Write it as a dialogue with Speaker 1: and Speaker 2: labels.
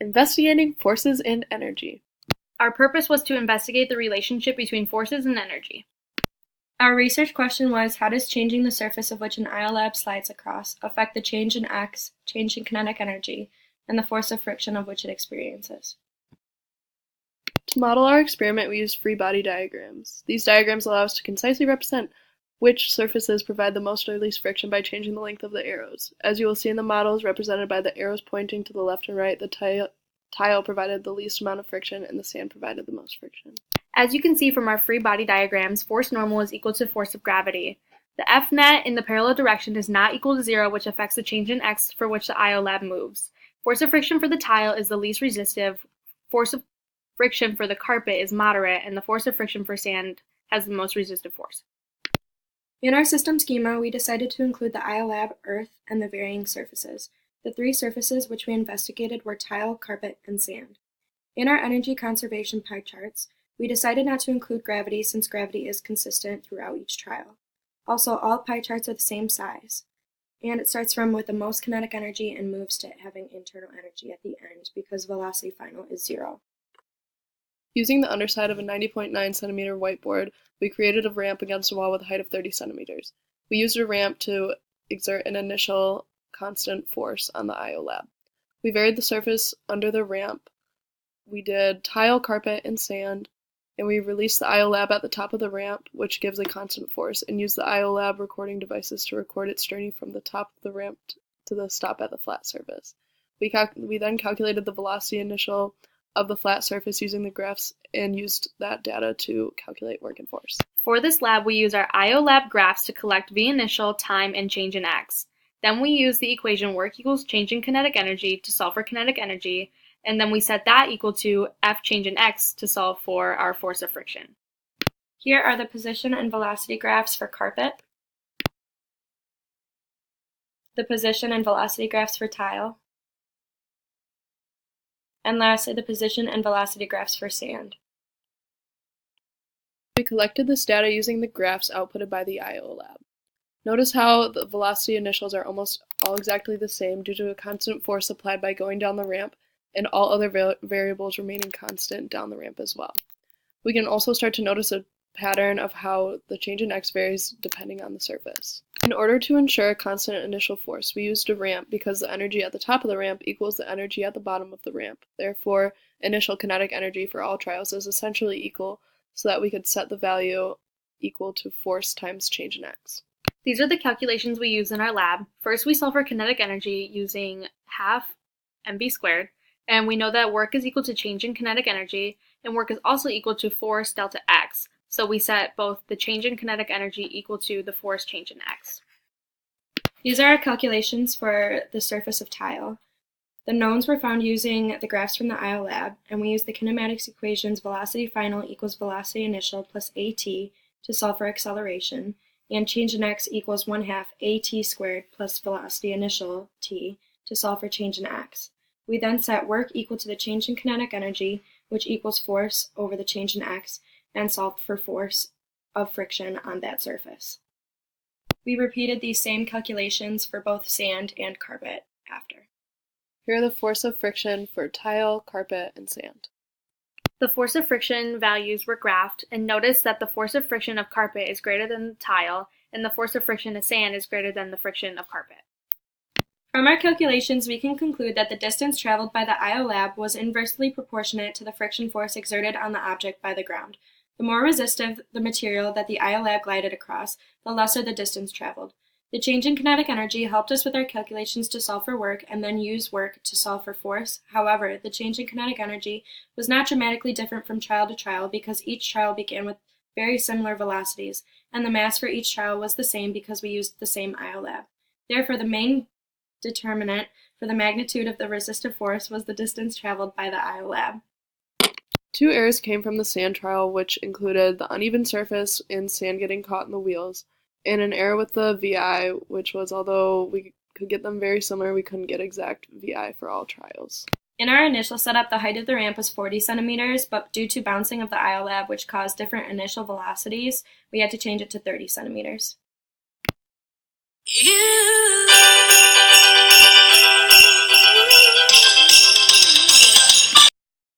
Speaker 1: Investigating forces and energy.
Speaker 2: Our purpose was to investigate the relationship between forces and energy.
Speaker 3: Our research question was, how does changing the surface of which an IOLAB slides across affect the change in X, change in kinetic energy, and the force of friction of which it experiences?
Speaker 1: To model our experiment, we used free body diagrams. These diagrams allow us to concisely represent which surfaces provide the most or least friction by changing the length of the arrows. As you will see in the models represented by the arrows pointing to the left and right, the tile provided the least amount of friction and the sand provided the most friction.
Speaker 2: As you can see from our free body diagrams, force normal is equal to force of gravity. The F net in the parallel direction is not equal to 0, which affects the change in X for which the IOLAB moves. Force of friction for the tile is the least resistive, force of friction for the carpet is moderate, and the force of friction for sand has the most resistive force.
Speaker 3: In our system schema, we decided to include the IOLAB, earth, and the varying surfaces. The three surfaces which we investigated were tile, carpet, and sand. In our energy conservation pie charts, we decided not to include gravity since gravity is consistent throughout each trial. Also, all pie charts are the same size, and it starts from with the most kinetic energy and moves to having internal energy at the end because velocity final is 0.
Speaker 1: Using the underside of a 90.9 centimeter whiteboard, we created a ramp against a wall with a height of 30 centimeters. We used a ramp to exert an initial constant force on the IOLAB. We varied the surface under the ramp. We did tile, carpet, and sand, and we released the IOLAB at the top of the ramp, which gives a constant force, and used the IOLAB recording devices to record its journey from the top of the ramp to the stop at the flat surface. We then calculated the velocity initial of the flat surface using the graphs and used that data to calculate work and force.
Speaker 2: For this lab, we use our IOLAB graphs to collect V initial, time, and change in X. Then we use the equation work equals change in kinetic energy to solve for kinetic energy, and then we set that equal to F change in X to solve for our force of friction.
Speaker 3: Here are the position and velocity graphs for carpet, the position and velocity graphs for tile, and lastly, the position and velocity graphs for sand.
Speaker 1: We collected this data using the graphs outputted by the IOLAB. Notice how the velocity initials are almost all exactly the same due to a constant force applied by going down the ramp, and all other variables remaining constant down the ramp as well. We can also start to notice a pattern of how the change in X varies depending on the surface. In order to ensure a constant initial force, we used a ramp because the energy at the top of the ramp equals the energy at the bottom of the ramp. Therefore, initial kinetic energy for all trials is essentially equal, so that we could set the value equal to force times change in X.
Speaker 2: These are the calculations we use in our lab. First, we solve for kinetic energy using half mv squared, and we know that work is equal to change in kinetic energy, and work is also equal to force delta X. So we set both the change in kinetic energy equal to the force change in X.
Speaker 3: These are our calculations for the surface of tile. The knowns were found using the graphs from the IOLAB, and we used the kinematics equations velocity final equals velocity initial plus AT to solve for acceleration, and change in X equals 1/2 AT squared plus velocity initial T to solve for change in X. We then set work equal to the change in kinetic energy, which equals force over the change in X, and solved for force of friction on that surface. We repeated these same calculations for both sand and carpet after.
Speaker 1: Here are the force of friction for tile, carpet, and sand.
Speaker 2: The force of friction values were graphed, and notice that the force of friction of carpet is greater than the tile, and the force of friction of sand is greater than the friction of carpet.
Speaker 3: From our calculations, we can conclude that the distance traveled by the IOLAB was inversely proportionate to the friction force exerted on the object by the ground. The more resistive the material that the IOLAB glided across, the lesser the distance traveled. The change in kinetic energy helped us with our calculations to solve for work and then use work to solve for force. However, the change in kinetic energy was not dramatically different from trial to trial because each trial began with very similar velocities, and the mass for each trial was the same because we used the same IOLAB. Therefore, the main determinant for the magnitude of the resistive force was the distance traveled by the IOLAB.
Speaker 1: 2 errors came from the sand trial, which included the uneven surface and sand getting caught in the wheels, and an error with the VI, which was, although we could get them very similar, we couldn't get exact VI for all trials.
Speaker 3: In our initial setup, the height of the ramp was 40 centimeters, but due to bouncing of the IOLAB, which caused different initial velocities, we had to change it to 30 centimeters.